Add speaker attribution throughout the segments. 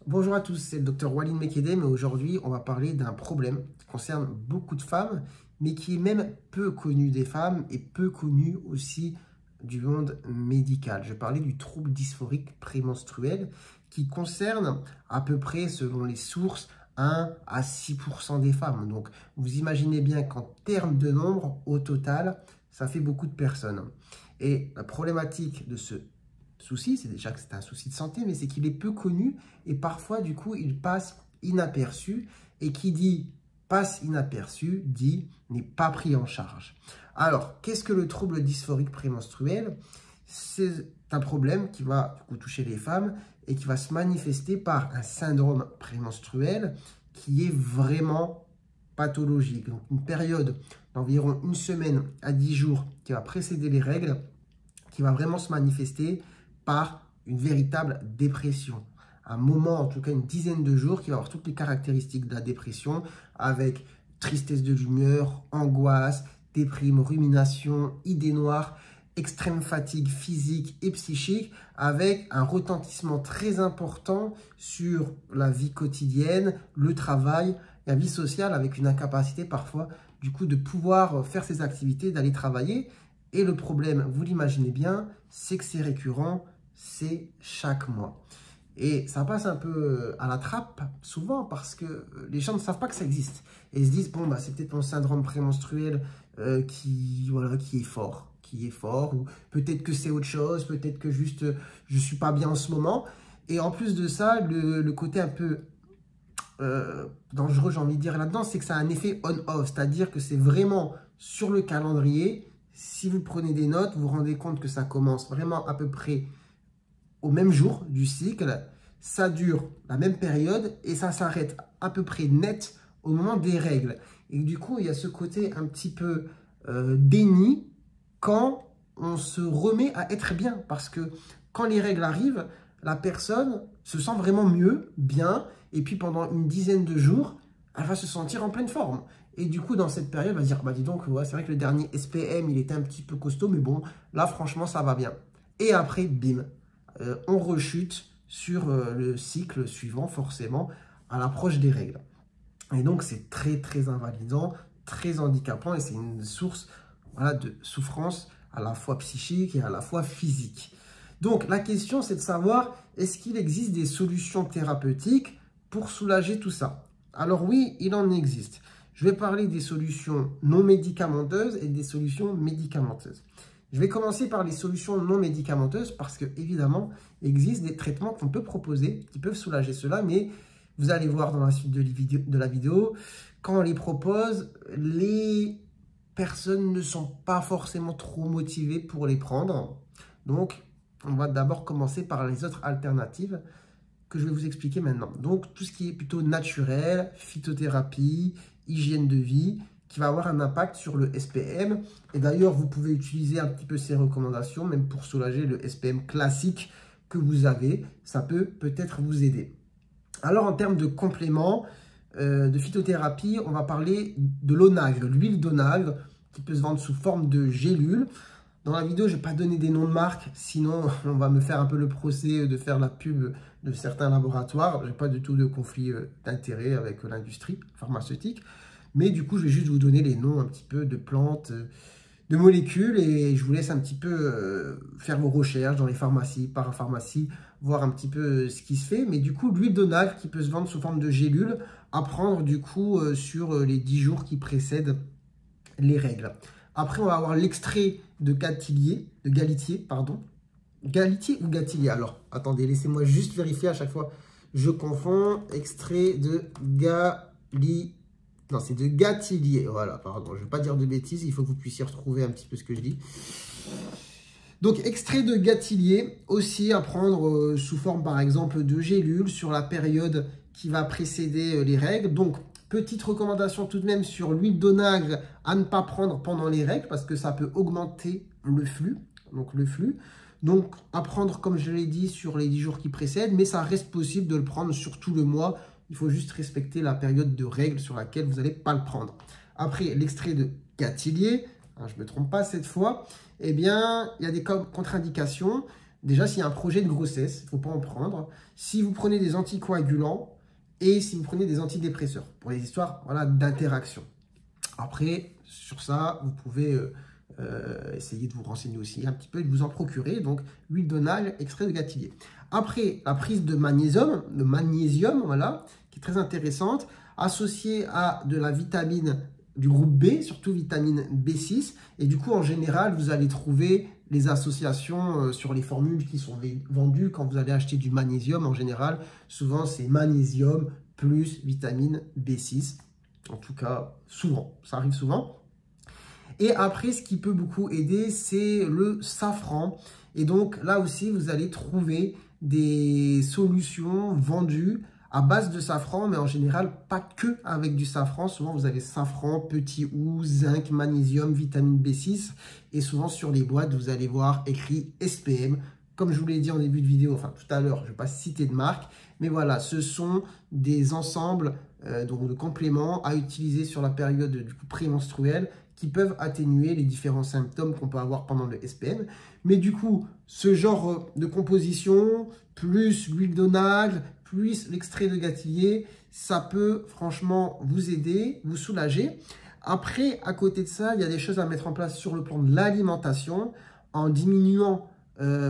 Speaker 1: Bonjour à tous, c'est le docteur Walid Mekedem et aujourd'hui on va parler d'un problème qui concerne beaucoup de femmes mais qui est même peu connu des femmes et peu connu aussi du monde médical. Je parlais du trouble dysphorique prémenstruel qui concerne à peu près, selon les sources, 1 à 6% des femmes. Donc vous imaginez bien qu'en termes de nombre, au total, ça fait beaucoup de personnes. Et la problématique de ce souci, c'est déjà que c'est un souci de santé, mais c'est qu'il est peu connu et parfois, du coup, il passe inaperçu. Et qui dit passe inaperçu, dit n'est pas pris en charge. Alors, qu'est-ce que le trouble dysphorique prémenstruel? C'est un problème qui va du coup toucher les femmes et qui va se manifester par un syndrome prémenstruel qui est vraiment pathologique. Donc, une période d'environ 1 semaine à 10 jours qui va précéder les règles, qui va vraiment se manifester par une véritable dépression. Un moment, en tout cas une dizaine de jours, qui va avoir toutes les caractéristiques de la dépression, avec tristesse de l'humeur, angoisse, déprime, rumination, idées noires, extrême fatigue physique et psychique, avec un retentissement très important sur la vie quotidienne, le travail, la vie sociale, avec une incapacité parfois du coup de pouvoir faire ses activités, d'aller travailler. Et le problème, vous l'imaginez bien, c'est que c'est récurrent, c'est chaque mois. Et ça passe un peu à la trappe, souvent, parce que les gens ne savent pas que ça existe. Et ils se disent, bon, bah, c'est peut-être mon syndrome prémenstruel qui est fort. Ou peut-être que c'est autre chose, peut-être que juste je ne suis pas bien en ce moment. Et en plus de ça, le côté un peu dangereux, j'ai envie de dire là-dedans, c'est que ça a un effet on-off, c'est-à-dire que c'est vraiment sur le calendrier. Si vous prenez des notes, vous vous rendez compte que ça commence vraiment à peu près au même jour du cycle, ça dure la même période et ça s'arrête à peu près net au moment des règles. Et du coup, il y a ce côté un petit peu déni quand on se remet à être bien. Parce que quand les règles arrivent, la personne se sent vraiment mieux, bien, et puis pendant une dizaine de jours, elle va se sentir en pleine forme. Et du coup, dans cette période, elle va se dire, bah dis donc, ouais, c'est vrai que le dernier SPM, il était un petit peu costaud, mais bon, là, franchement, ça va bien. Et après, bim, on rechute sur le cycle suivant, forcément, à l'approche des règles. Et donc, c'est très, très invalidant, très handicapant, et c'est une source de souffrance à la fois psychique et à la fois physique. Donc, la question, c'est de savoir, est-ce qu'il existe des solutions thérapeutiques pour soulager tout ça? Alors oui, il en existe. Je vais parler des solutions non médicamenteuses et des solutions médicamenteuses. Je vais commencer par les solutions non médicamenteuses parce que, évidemment, il existe des traitements qu'on peut proposer qui peuvent soulager cela, mais vous allez voir dans la suite de la vidéo, quand on les propose, les personnes ne sont pas forcément trop motivées pour les prendre. Donc, on va d'abord commencer par les autres alternatives que je vais vous expliquer maintenant. Donc, tout ce qui est plutôt naturel, phytothérapie, hygiène de vie, qui va avoir un impact sur le SPM. Et d'ailleurs, vous pouvez utiliser un petit peu ces recommandations, même pour soulager le SPM classique que vous avez. Ça peut peut-être vous aider. Alors, en termes de compléments de phytothérapie, on va parler de l'onagre, l'huile d'onagre, qui peut se vendre sous forme de gélule. Dans la vidéo, je ne vais pas donner des noms de marques, sinon on va me faire un peu le procès de faire la pub de certains laboratoires. Je n'ai pas du tout de conflit d'intérêt avec l'industrie pharmaceutique. Mais du coup, je vais juste vous donner les noms un petit peu de plantes, de molécules et je vous laisse un petit peu faire vos recherches dans les pharmacies, parapharmacies, voir un petit peu ce qui se fait. Mais du coup, l'huile d'onagre qui peut se vendre sous forme de gélule à prendre du coup sur les 10 jours qui précèdent les règles. Après, on va avoir l'extrait de galitier, pardon. Galitier ou gatilier? Alors, attendez, laissez-moi juste vérifier à chaque fois. Je confonds. Extrait de non, c'est de gatilier. Voilà, pardon. Je ne vais pas dire de bêtises. Il faut que vous puissiez retrouver un petit peu ce que je dis. Donc, extrait de gatilier, aussi à prendre sous forme, par exemple, de gélule sur la période qui va précéder les règles. Donc, petite recommandation tout de même sur l'huile d'onagre à ne pas prendre pendant les règles parce que ça peut augmenter le flux. Donc, à prendre, comme je l'ai dit, sur les 10 jours qui précèdent, mais ça reste possible de le prendre sur tout le mois. Il faut juste respecter la période de règles sur laquelle vous n'allez pas le prendre. Après, l'extrait de gatilier, je ne me trompe pas cette fois, eh bien, il y a des contre-indications. Déjà, s'il y a un projet de grossesse, il ne faut pas en prendre. Si vous prenez des anticoagulants et si vous prenez des antidépresseurs, pour les histoires voilà, d'interaction. Après, sur ça, vous pouvez essayer de vous renseigner aussi un petit peu et de vous en procurer. Donc, huile d'onage, extrait de gâtillier. Après, la prise de magnésium, voilà, qui est très intéressante, associée à de la vitamine du groupe B, surtout vitamine B6. Et du coup, en général, vous allez trouver les associations sur les formules qui sont vendues quand vous allez acheter du magnésium. En général, souvent, c'est magnésium plus vitamine B6. En tout cas, souvent, ça arrive souvent. Et après, ce qui peut beaucoup aider, c'est le safran. Et donc, là aussi, vous allez trouver des solutions vendues à base de safran, mais en général, pas que avec du safran. Souvent, vous avez safran, petit ou, zinc, magnésium, vitamine B6. Et souvent, sur les boîtes, vous allez voir écrit SPM. Comme je vous l'ai dit en début de vidéo, enfin tout à l'heure, je ne vais pas citer de marque. Mais voilà, ce sont des ensembles donc de compléments à utiliser sur la période du coup prémenstruelle qui peuvent atténuer les différents symptômes qu'on peut avoir pendant le SPM. Mais du coup, ce genre de composition, plus l'huile d'onage, plus l'extrait de gâtillier, ça peut franchement vous aider, vous soulager. Après, à côté de ça, il y a des choses à mettre en place sur le plan de l'alimentation en diminuant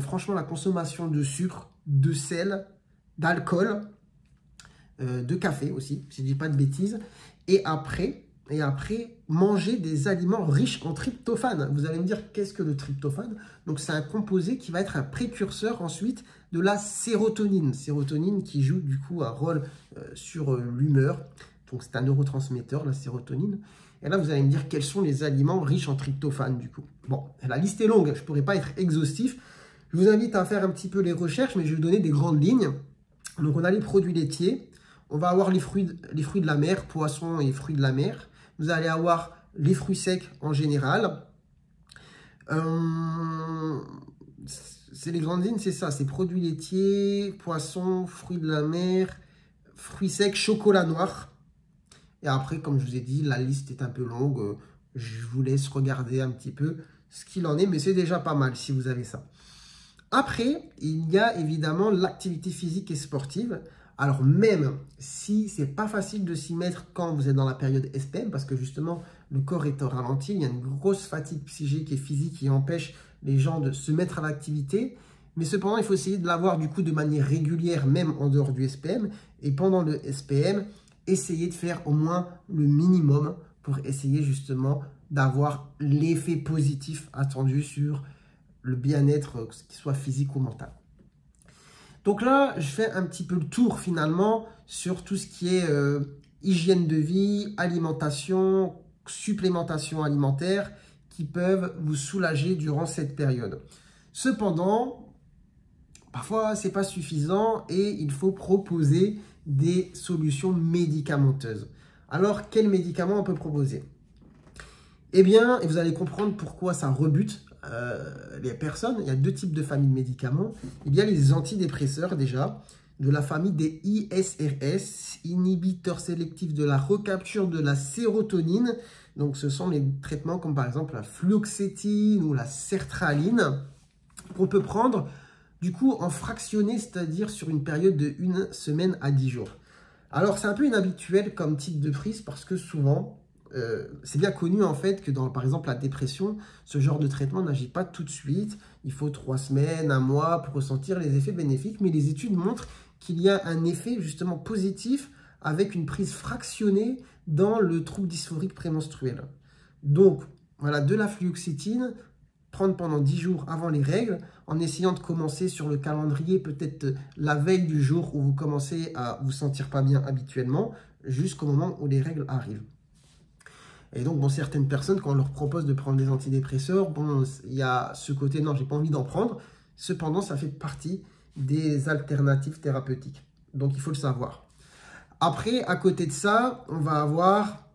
Speaker 1: franchement la consommation de sucre, de sel, d'alcool, de café aussi, si je ne dis pas de bêtises. Et après, manger des aliments riches en tryptophane. Vous allez me dire, qu'est-ce que le tryptophane? Donc, c'est un composé qui va être un précurseur ensuite de la sérotonine. Sérotonine qui joue du coup un rôle sur l'humeur. Donc, c'est un neurotransmetteur, la sérotonine. Et là, vous allez me dire, quels sont les aliments riches en tryptophane du coup? Bon, la liste est longue, je ne pourrais pas être exhaustif. Je vous invite à faire un petit peu les recherches, mais je vais vous donner des grandes lignes. Donc, on a les produits laitiers. On va avoir les fruits de la mer, poissons et fruits de la mer. Vous allez avoir les fruits secs en général. C'est les grandes lignes, c'est ça. C'est produits laitiers, poissons, fruits de la mer, fruits secs, chocolat noir. Et après, comme je vous ai dit, la liste est un peu longue. Je vous laisse regarder un petit peu ce qu'il en est, mais c'est déjà pas mal si vous avez ça. Après, il y a évidemment l'activité physique et sportive. Alors même si c'est pas facile de s'y mettre quand vous êtes dans la période SPM, parce que justement le corps est au ralenti, il y a une grosse fatigue psychique et physique qui empêche les gens de se mettre à l'activité. Mais cependant, il faut essayer de l'avoir du coup de manière régulière, même en dehors du SPM. Et pendant le SPM, essayez de faire au moins le minimum pour essayer justement d'avoir l'effet positif attendu sur le bien-être, qu'il soit physique ou mental. Donc là, je fais un petit peu le tour finalement sur tout ce qui est hygiène de vie, alimentation, supplémentation alimentaire qui peuvent vous soulager durant cette période. Cependant, parfois, ce n'est pas suffisant et il faut proposer des solutions médicamenteuses. Alors, quels médicaments on peut proposer? Eh bien, et vous allez comprendre pourquoi ça rebute les personnes. Il y a deux types de familles de médicaments. Il y a les antidépresseurs déjà, de la famille des ISRS, inhibiteurs sélectifs de la recapture de la sérotonine. Donc, ce sont les traitements comme par exemple la fluoxétine ou la sertraline qu'on peut prendre du coup en fractionné, c'est-à-dire sur une période de 1 semaine à 10 jours. Alors, c'est un peu inhabituel comme type de prise parce que souvent, c'est bien connu en fait que dans par exemple la dépression, ce genre de traitement n'agit pas tout de suite. Il faut 3 semaines, 1 mois pour ressentir les effets bénéfiques. Mais les études montrent qu'il y a un effet justement positif avec une prise fractionnée dans le trouble dysphorique prémenstruel. Donc voilà, de la fluoxétine, prendre pendant 10 jours avant les règles, en essayant de commencer sur le calendrier peut-être la veille du jour où vous commencez à vous sentir pas bien habituellement, jusqu'au moment où les règles arrivent. Et donc, bon, certaines personnes, quand on leur propose de prendre des antidépresseurs, bon, il y a ce côté, non, j'ai pas envie d'en prendre. Cependant, ça fait partie des alternatives thérapeutiques. Donc, il faut le savoir. Après, à côté de ça, on va avoir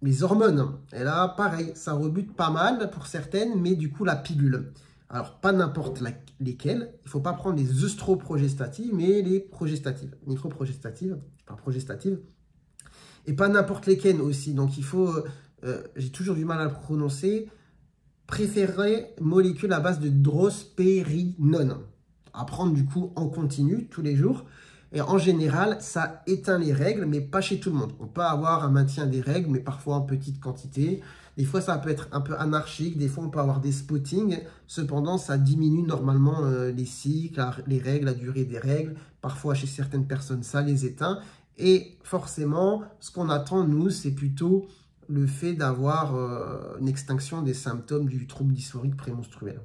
Speaker 1: les hormones. Et là, pareil, ça rebute pas mal pour certaines, mais du coup, la pilule. Alors, pas n'importe lesquelles. Il ne faut pas prendre les œstroprogestatives, mais les progestatives, microprogestatives, enfin progestatives. Et pas n'importe lesquelles aussi. Donc, il faut, j'ai toujours du mal à le prononcer, préférer molécule à base de drospérinone. à prendre du coup en continu tous les jours. Et en général, ça éteint les règles, mais pas chez tout le monde. On peut avoir un maintien des règles, mais parfois en petite quantité. Des fois, ça peut être un peu anarchique. Des fois, on peut avoir des spottings. Cependant, ça diminue normalement les cycles, les règles, la durée des règles. Parfois, chez certaines personnes, ça les éteint. Et forcément, ce qu'on attend, nous, c'est plutôt le fait d'avoir une extinction des symptômes du trouble dysphorique prémenstruel.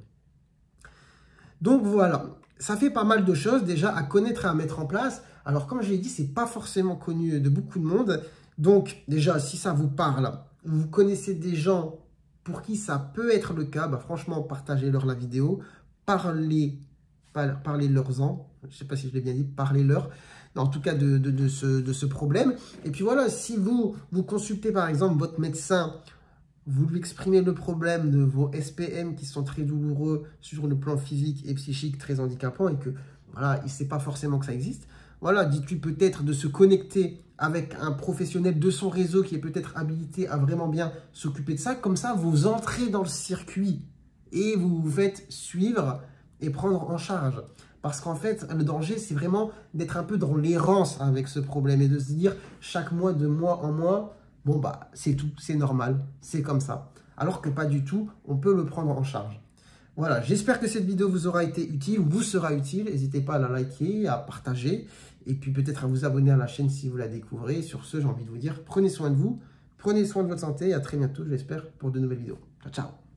Speaker 1: Donc voilà, ça fait pas mal de choses déjà à connaître et à mettre en place. Alors comme je l'ai dit, c'est pas forcément connu de beaucoup de monde. Donc déjà, si ça vous parle, vous connaissez des gens pour qui ça peut être le cas, bah, franchement, partagez-leur la vidéo, parlez-leur-en, je ne sais pas si je l'ai bien dit, parlez-leur, en tout cas de ce problème. Et puis voilà, si vous consultez par exemple votre médecin, vous lui exprimez le problème de vos SPM qui sont très douloureux sur le plan physique et psychique, très handicapant, et que voilà, il ne sait pas forcément que ça existe. Voilà, dites-lui peut-être de se connecter avec un professionnel de son réseau qui est peut-être habilité à vraiment bien s'occuper de ça. Comme ça, vous entrez dans le circuit et vous vous faites suivre et prendre en charge. Parce qu'en fait, le danger, c'est vraiment d'être un peu dans l'errance avec ce problème et de se dire chaque mois, de mois en mois, bon bah c'est tout, c'est normal, c'est comme ça. Alors que pas du tout, on peut le prendre en charge. Voilà, j'espère que cette vidéo vous aura été utile, vous sera utile. N'hésitez pas à la liker, à partager et puis peut-être à vous abonner à la chaîne si vous la découvrez. Sur ce, j'ai envie de vous dire, prenez soin de vous, prenez soin de votre santé et à très bientôt, j'espère, pour de nouvelles vidéos. Ciao, ciao.